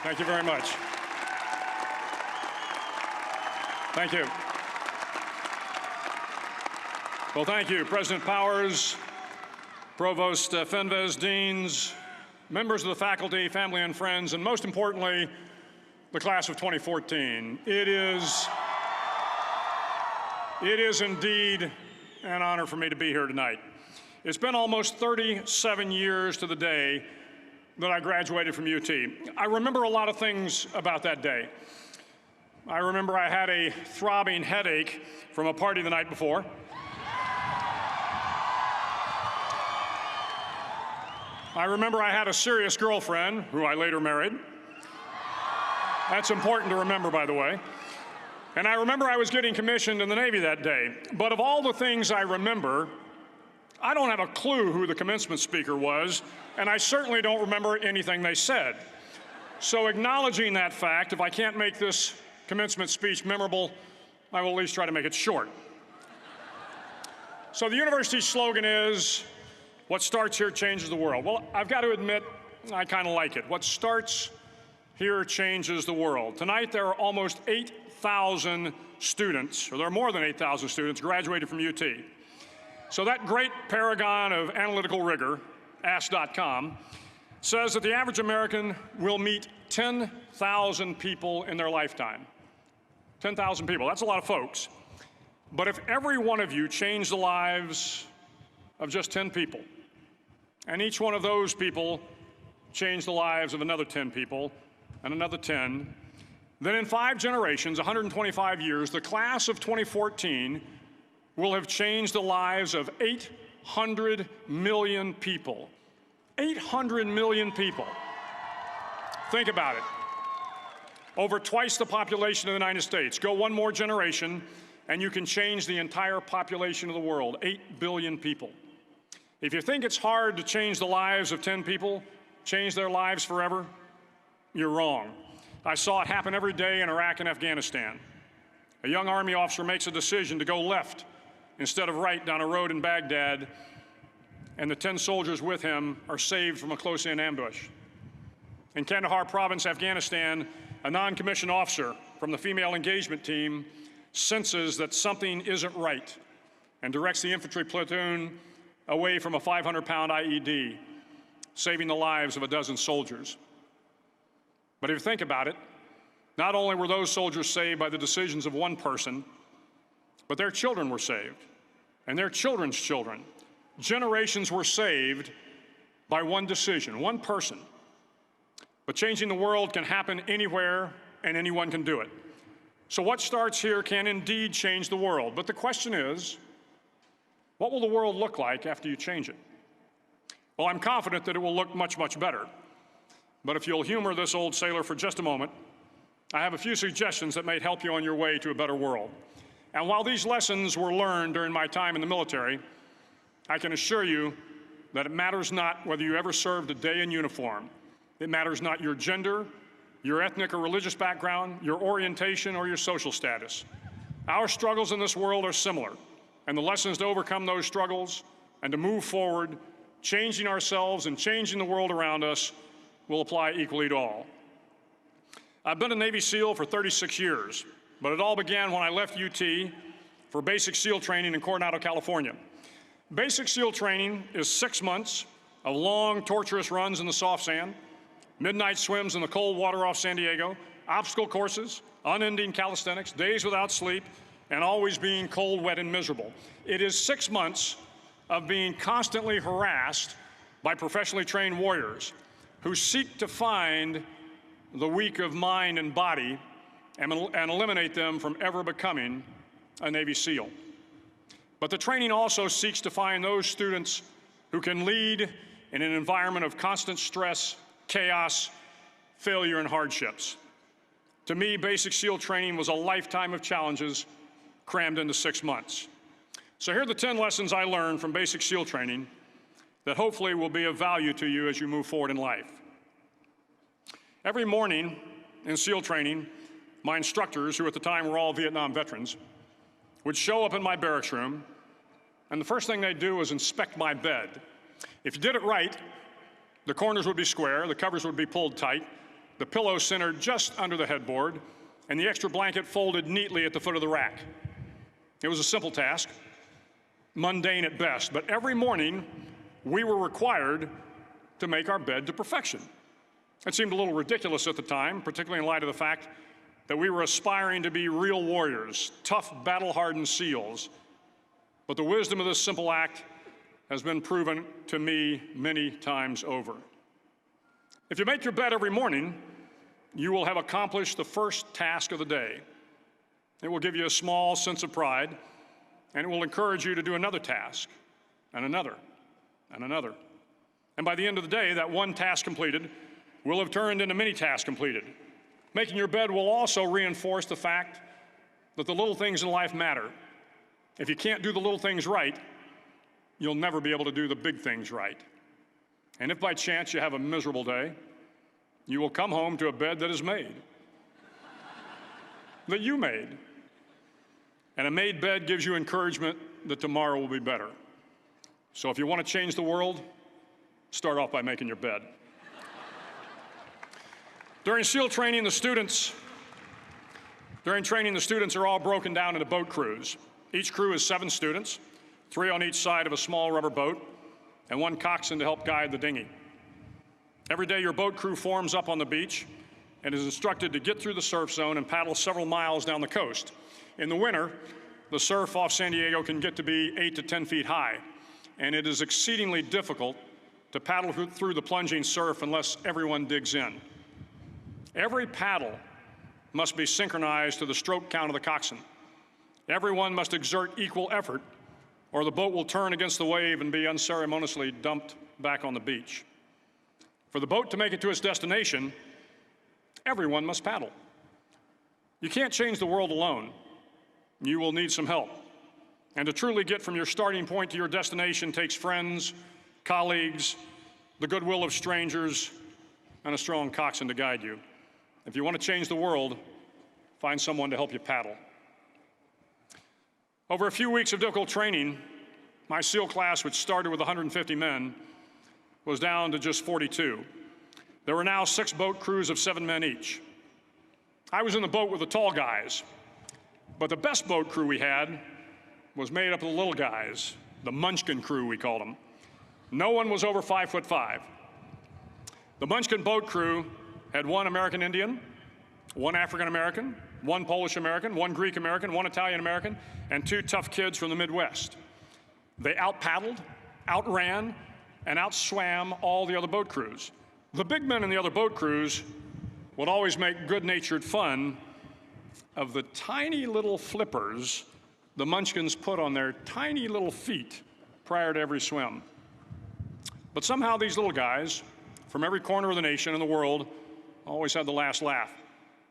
Thank you very much. Thank you. Well, thank you, President Powers, Provost Fenves, deans, members of the faculty, family and friends, and most importantly, the class of 2014. It is indeed an honor for me to be here tonight. It's been almost 37 years to the day that I graduated from UT. I remember a lot of things about that day. I remember I had a throbbing headache from a party the night before. I remember I had a serious girlfriend, who I later married. That's important to remember, by the way. And I remember I was getting commissioned in the Navy that day. But of all the things I remember, I don't have a clue who the commencement speaker was, and I certainly don't remember anything they said. So acknowledging that fact, if I can't make this commencement speech memorable, I will at least try to make it short. So the university's slogan is, what starts here changes the world. Well, I've got to admit, I kind of like it. What starts here changes the world. Tonight, there are almost 8,000 students, or there are more than 8,000 students graduated from UT. So that great paragon of analytical rigor, Ask.com, says that the average American will meet 10,000 people in their lifetime. 10,000 people, that's a lot of folks. But if every one of you changed the lives of just 10 people, and each one of those people changed the lives of another 10 people, and another 10, then in 5 generations, 125 years, the class of 2014 will have changed the lives of 800 million people. 800 million people. Think about it. Over twice the population of the United States. Go one more generation, and you can change the entire population of the world, 8 billion people. If you think it's hard to change the lives of 10 people, change their lives forever, you're wrong. I saw it happen every day in Iraq and Afghanistan. A young Army officer makes a decision to go left instead of right down a road in Baghdad, and the 10 soldiers with him are saved from a close-in ambush. In Kandahar province, Afghanistan, a non-commissioned officer from the female engagement team senses that something isn't right and directs the infantry platoon away from a 500-pound IED, saving the lives of a dozen soldiers. But if you think about it, not only were those soldiers saved by the decisions of one person, but their children were saved, and their children's children. Generations were saved by one decision, one person. But changing the world can happen anywhere, and anyone can do it. So what starts here can indeed change the world. But the question is, what will the world look like after you change it? Well, I'm confident that it will look much, much better. But if you'll humor this old sailor for just a moment, I have a few suggestions that may help you on your way to a better world. And while these lessons were learned during my time in the military, I can assure you that it matters not whether you ever served a day in uniform. It matters not your gender, your ethnic or religious background, your orientation, or your social status. Our struggles in this world are similar, and the lessons to overcome those struggles and to move forward, changing ourselves and changing the world around us, will apply equally to all. I've been a Navy SEAL for 36 years. But it all began when I left UT for basic SEAL training in Coronado, California. Basic SEAL training is 6 months of long, torturous runs in the soft sand, midnight swims in the cold water off San Diego, obstacle courses, unending calisthenics, days without sleep, and always being cold, wet, and miserable. It is 6 months of being constantly harassed by professionally trained warriors who seek to find the weak of mind and body and eliminate them from ever becoming a Navy SEAL. But the training also seeks to find those students who can lead in an environment of constant stress, chaos, failure, and hardships. To me, basic SEAL training was a lifetime of challenges crammed into 6 months. So here are the 10 lessons I learned from basic SEAL training that hopefully will be of value to you as you move forward in life. Every morning in SEAL training, my instructors, who at the time were all Vietnam veterans, would show up in my barracks room, and the first thing they'd do was inspect my bed. If you did it right, the corners would be square, the covers would be pulled tight, the pillow centered just under the headboard, and the extra blanket folded neatly at the foot of the rack. It was a simple task, mundane at best, but every morning we were required to make our bed to perfection. It seemed a little ridiculous at the time, particularly in light of the fact that we were aspiring to be real warriors, tough, battle-hardened SEALs. But the wisdom of this simple act has been proven to me many times over. If you make your bed every morning, you will have accomplished the first task of the day. It will give you a small sense of pride, and it will encourage you to do another task, and another, and another. And by the end of the day, that one task completed will have turned into many tasks completed. Making your bed will also reinforce the fact that the little things in life matter. If you can't do the little things right, you'll never be able to do the big things right. And if by chance you have a miserable day, you will come home to a bed that is made, that you made. And a made bed gives you encouragement that tomorrow will be better. So if you want to change the world, start off by making your bed. During training, the students are all broken down into boat crews. Each crew is 7 students, 3 on each side of a small rubber boat, and 1 coxswain to help guide the dinghy. Every day, your boat crew forms up on the beach and is instructed to get through the surf zone and paddle several miles down the coast. In the winter, the surf off San Diego can get to be 8 to 10 feet high, and it is exceedingly difficult to paddle through the plunging surf unless everyone digs in. Every paddle must be synchronized to the stroke count of the coxswain. Everyone must exert equal effort, or the boat will turn against the wave and be unceremoniously dumped back on the beach. For the boat to make it to its destination, everyone must paddle. You can't change the world alone. You will need some help. And to truly get from your starting point to your destination takes friends, colleagues, the goodwill of strangers, and a strong coxswain to guide you. If you want to change the world, find someone to help you paddle. Over a few weeks of difficult training, my SEAL class, which started with 150 men, was down to just 42. There were now 6 boat crews of 7 men each. I was in the boat with the tall guys, but the best boat crew we had was made up of the little guys, the Munchkin crew, we called them. No one was over 5'5". The Munchkin boat crew had 1 American Indian, 1 African American, 1 Polish American, 1 Greek American, 1 Italian American, and 2 tough kids from the Midwest. They out-paddled, outran, and outswam all the other boat crews. The big men in the other boat crews would always make good-natured fun of the tiny little flippers the Munchkins put on their tiny little feet prior to every swim. But somehow these little guys from every corner of the nation and the world always had the last laugh,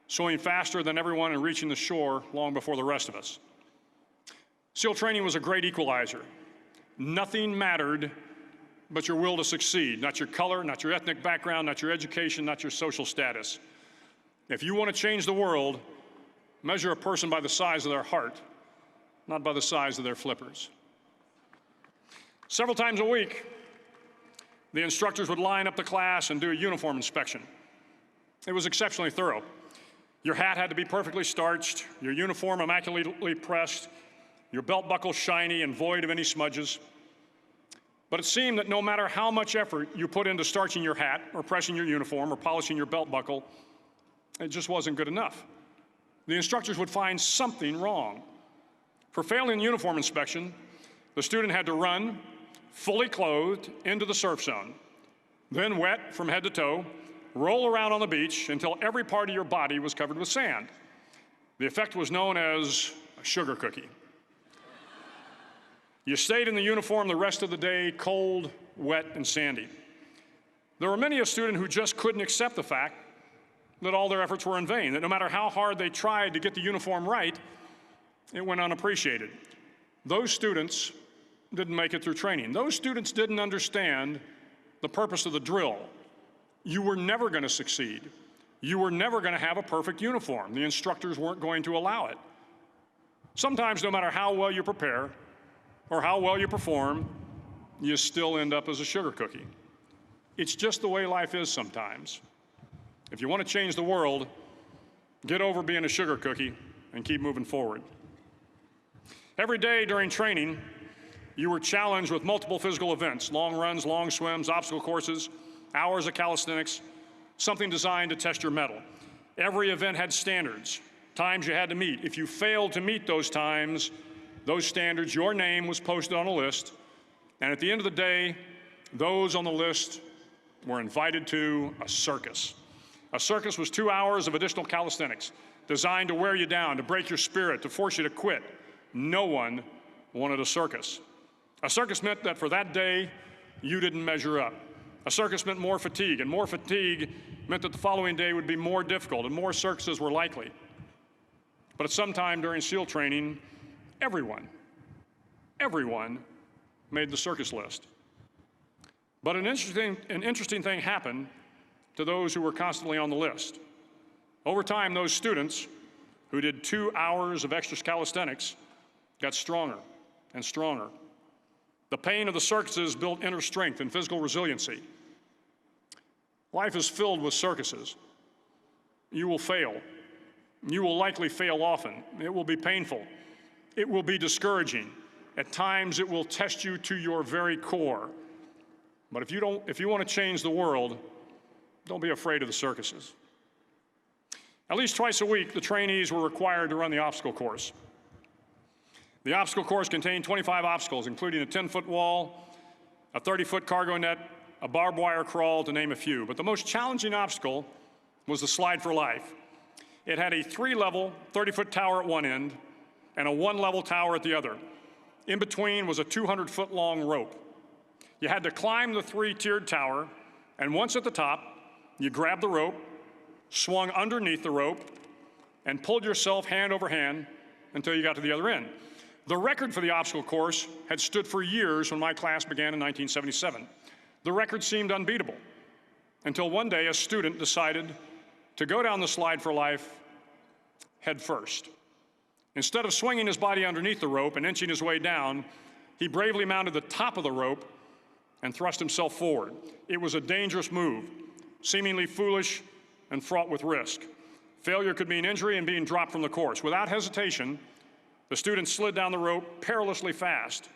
swimming faster than everyone and reaching the shore long before the rest of us. SEAL training was a great equalizer. Nothing mattered but your will to succeed, not your color, not your ethnic background, not your education, not your social status. If you want to change the world, measure a person by the size of their heart, not by the size of their flippers. Several times a week, the instructors would line up the class and do a uniform inspection. It was exceptionally thorough. Your hat had to be perfectly starched, your uniform immaculately pressed, your belt buckle shiny and void of any smudges. But it seemed that no matter how much effort you put into starching your hat or pressing your uniform or polishing your belt buckle, it just wasn't good enough. The instructors would find something wrong. For failing the uniform inspection, the student had to run, fully clothed, into the surf zone, then wet from head to toe, roll around on the beach until every part of your body was covered with sand. The effect was known as a sugar cookie. You stayed in the uniform the rest of the day, cold, wet, and sandy. There were many a student who just couldn't accept the fact that all their efforts were in vain, that no matter how hard they tried to get the uniform right, it went unappreciated. Those students didn't make it through training. Those students didn't understand the purpose of the drill. You were never going to succeed. You were never going to have a perfect uniform. The instructors weren't going to allow it. Sometimes, no matter how well you prepare or how well you perform, you still end up as a sugar cookie. It's just the way life is sometimes. If you want to change the world, get over being a sugar cookie and keep moving forward. Every day during training, you were challenged with multiple physical events: long runs, long swims, obstacle courses, hours of calisthenics, something designed to test your mettle. Every event had standards, times you had to meet. If you failed to meet those times, those standards, your name was posted on a list, and at the end of the day, those on the list were invited to a circus. A circus was 2 hours of additional calisthenics, designed to wear you down, to break your spirit, to force you to quit. No one wanted a circus. A circus meant that for that day, you didn't measure up. A circus meant more fatigue, and more fatigue meant that the following day would be more difficult, and more circuses were likely. But at some time during SEAL training, everyone made the circus list. But an interesting thing happened to those who were constantly on the list. Over time, those students who did 2 hours of extra calisthenics got stronger and stronger. The pain of the circuses built inner strength and physical resiliency. Life is filled with circuses. You will fail. You will likely fail often. It will be painful. It will be discouraging. At times, it will test you to your very core. But if you want to change the world, don't be afraid of the circuses. At least twice a week, the trainees were required to run the obstacle course. The obstacle course contained 25 obstacles, including a 10-foot wall, a 30-foot cargo net, a barbed wire crawl, to name a few. But the most challenging obstacle was the slide for life. It had a 3-level, 30-foot tower at one end and a 1-level tower at the other. In between was a 200-foot-long rope. You had to climb the 3-tiered tower, and once at the top, you grabbed the rope, swung underneath the rope, and pulled yourself hand over hand until you got to the other end. The record for the obstacle course had stood for years when my class began in 1977. The record seemed unbeatable until one day a student decided to go down the slide for life head first. Instead of swinging his body underneath the rope and inching his way down, he bravely mounted the top of the rope and thrust himself forward. It was a dangerous move, seemingly foolish and fraught with risk. Failure could mean injury and being dropped from the course. Without hesitation, the student slid down the rope perilously fast.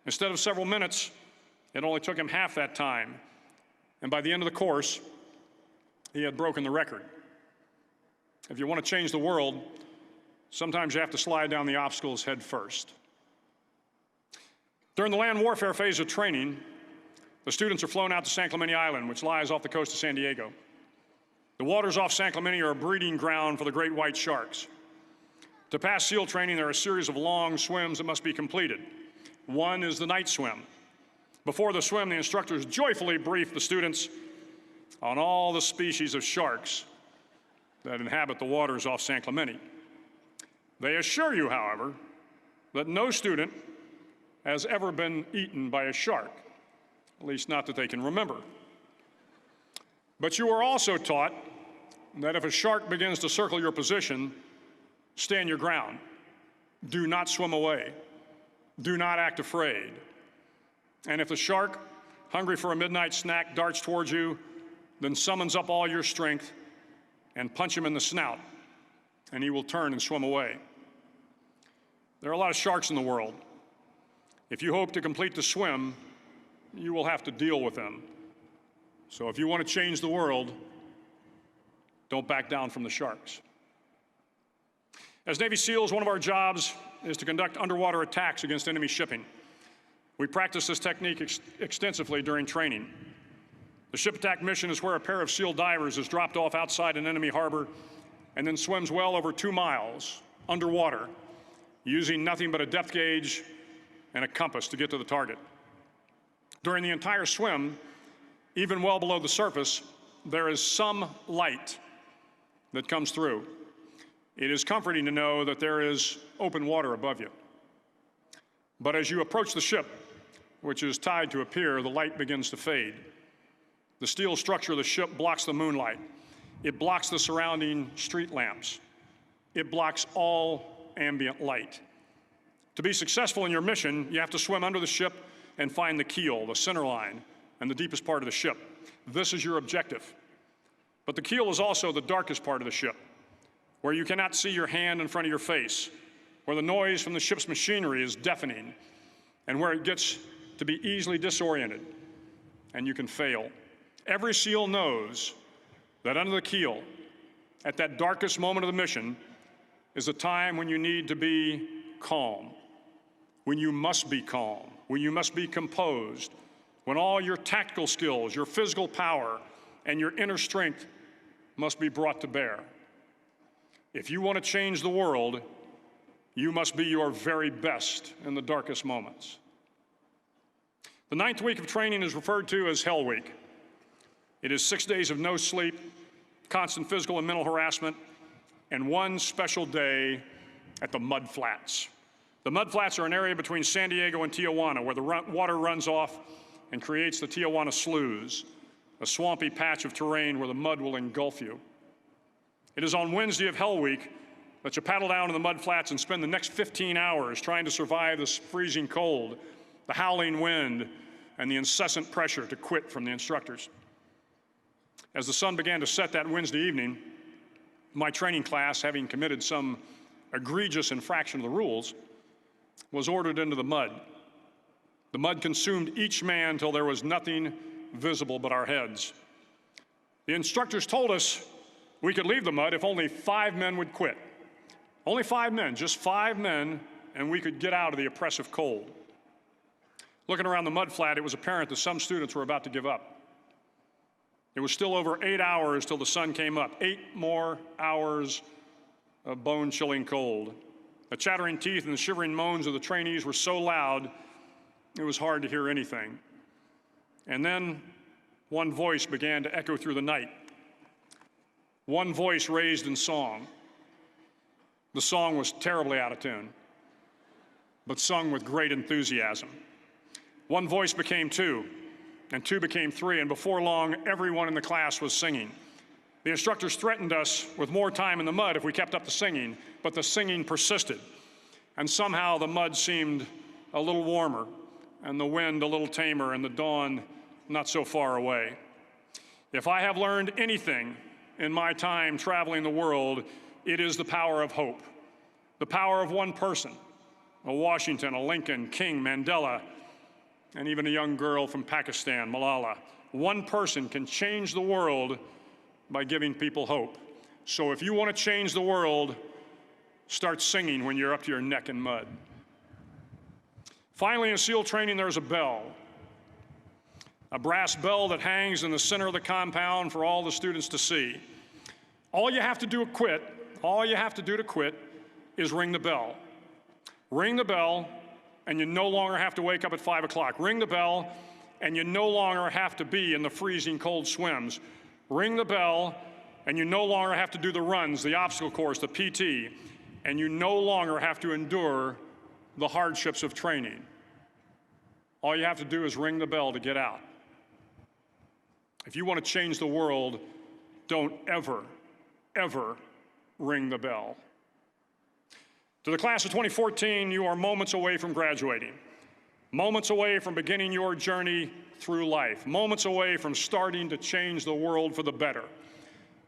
Instead of several minutes, it only took him half that time. And by the end of the course, he had broken the record. If you want to change the world, sometimes you have to slide down the obstacles head first. During the land warfare phase of training, the students are flown out to San Clemente Island, which lies off the coast of San Diego. The waters off San Clemente are a breeding ground for the great white sharks. To pass SEAL training, there are a series of long swims that must be completed. One is the night swim. Before the swim, the instructors joyfully brief the students on all the species of sharks that inhabit the waters off San Clemente. They assure you, however, that no student has ever been eaten by a shark, at least not that they can remember. But you are also taught that if a shark begins to circle your position, stand your ground. Do not swim away. Do not act afraid. And if the shark, hungry for a midnight snack, darts towards you, then summons up all your strength and punch him in the snout, and he will turn and swim away. There are a lot of sharks in the world. If you hope to complete the swim, you will have to deal with them. So if you want to change the world, don't back down from the sharks. As Navy SEALs, one of our jobs is to conduct underwater attacks against enemy shipping. We practice this technique extensively during training. The ship attack mission is where a pair of SEAL divers is dropped off outside an enemy harbor and then swims well over 2 miles underwater, using nothing but a depth gauge and a compass to get to the target. During the entire swim, even well below the surface, there is some light that comes through. It is comforting to know that there is open water above you. But as you approach the ship, which is tied to a pier, the light begins to fade. The steel structure of the ship blocks the moonlight. It blocks the surrounding street lamps. It blocks all ambient light. To be successful in your mission, you have to swim under the ship and find the keel, the center line, and the deepest part of the ship. This is your objective. But the keel is also the darkest part of the ship, where you cannot see your hand in front of your face, where the noise from the ship's machinery is deafening, and where it gets to be easily disoriented, and you can fail. Every SEAL knows that under the keel, at that darkest moment of the mission, is a time when you need to be calm, when you must be calm, when you must be composed, when all your tactical skills, your physical power, and your inner strength must be brought to bear. If you want to change the world, you must be your very best in the darkest moments. The 9th week of training is referred to as Hell Week. It is 6 days of no sleep, constant physical and mental harassment, and one special day at the Mud Flats. The Mud Flats are an area between San Diego and Tijuana where the water runs off and creates the Tijuana Sloughs, a swampy patch of terrain where the mud will engulf you. It is on Wednesday of Hell Week that you paddle down to the Mud Flats and spend the next 15 hours trying to survive this freezing cold, the howling wind, and the incessant pressure to quit from the instructors. As the sun began to set that Wednesday evening, my training class, having committed some egregious infraction of the rules, was ordered into the mud. The mud consumed each man till there was nothing visible but our heads. The instructors told us we could leave the mud if only 5 men would quit. Only 5 men, just 5 men, and we could get out of the oppressive cold. Looking around the mud flat, it was apparent that some students were about to give up. It was still over 8 hours till the sun came up. 8 more hours of bone-chilling cold. The chattering teeth and the shivering moans of the trainees were so loud, it was hard to hear anything. And then one voice began to echo through the night. One voice raised in song. The song was terribly out of tune, but sung with great enthusiasm. One voice became 2, and 2 became 3, and before long, everyone in the class was singing. The instructors threatened us with more time in the mud if we kept up the singing, but the singing persisted. And somehow the mud seemed a little warmer, and the wind a little tamer, and the dawn not so far away. If I have learned anything in my time traveling the world, it is the power of hope. The power of one person, a Washington, a Lincoln, King, Mandela, and even a young girl from Pakistan, Malala. One person can change the world by giving people hope. So if you want to change the world, start singing when you're up to your neck in mud. Finally, in SEAL training, there's a bell. A brass bell that hangs in the center of the compound for all the students to see. All you have to do to quit is ring the bell. Ring the bell, and you no longer have to wake up at 5 o'clock. Ring the bell, and you no longer have to be in the freezing cold swims. Ring the bell, and you no longer have to do the runs, the obstacle course, the PT, and you no longer have to endure the hardships of training. All you have to do is ring the bell to get out. If you want to change the world, don't ever, ever ring the bell. To the class of 2014, you are moments away from graduating, moments away from beginning your journey through life, moments away from starting to change the world for the better.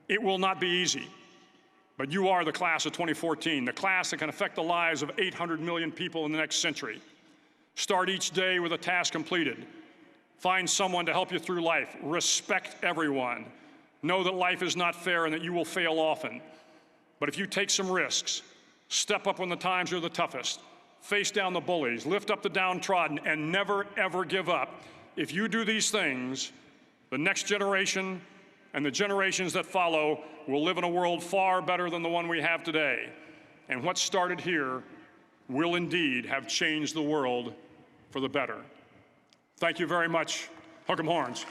It will not be easy, but you are the class of 2014, the class that can affect the lives of 800 million people in the next century. Start each day with a task completed. Find someone to help you through life. Respect everyone. Know that life is not fair and that you will fail often. But if you take some risks, step up when the times are the toughest, face down the bullies, lift up the downtrodden, and never, ever give up. If you do these things, the next generation and the generations that follow will live in a world far better than the one we have today. And what started here will indeed have changed the world for the better. Thank you very much. Hook 'em horns.